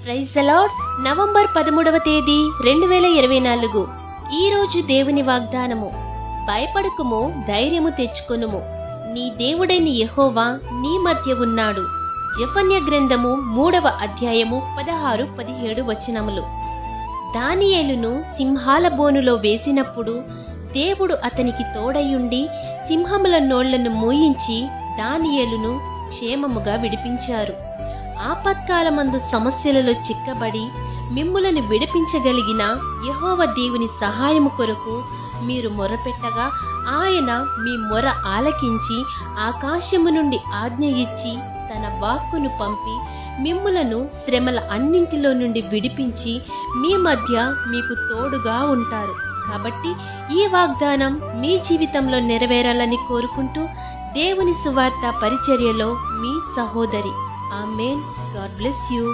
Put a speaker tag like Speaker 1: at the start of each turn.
Speaker 1: Praise the lord. November 13వ తేదీ 2024. ఈ రోజు దేవుని వాగ్దానము. భయపడకుము, ధైర్యము తెచ్చుకొనుము, నీ దేవుడైన యెహోవా నీ మధ్య ఉన్నాడు. జెఫన్య గ్రంథము 3వ అధ్యాయము 16-17 వచనములు. దానియేలును సింహాల బోనులో వేసినప్పుడు దేవుడు అతనికి తోడయుండి సింహముల నోళ్లను మూయించి దానియేలును క్షేమముగా విడిపించారు. ఆపత్కాలమందు సమస్యలలో చిక్కబడి మిమ్ములను విడిపించగలిగిన యెహోవా దేవుని సహాయము కొరకు మీరు మొరపెట్టగా ఆయన మీ మొర ఆలకించి ఆకాశము నుండి ఆజ్ఞ ఇచ్చి తన వాక్కును పంపి మిమ్ములను శ్రమల అన్నింటిలో నుండి విడిపించి మీ మధ్య మీకు తోడుగా ఉంటారు. కాబట్టి ఈ వాగ్దానం మీ జీవితంలో నెరవేరాలని కోరుకుంటూ దేవుని సువార్త పరిచర్యలో మీ సహోదరి. ఆమేన్. God bless you.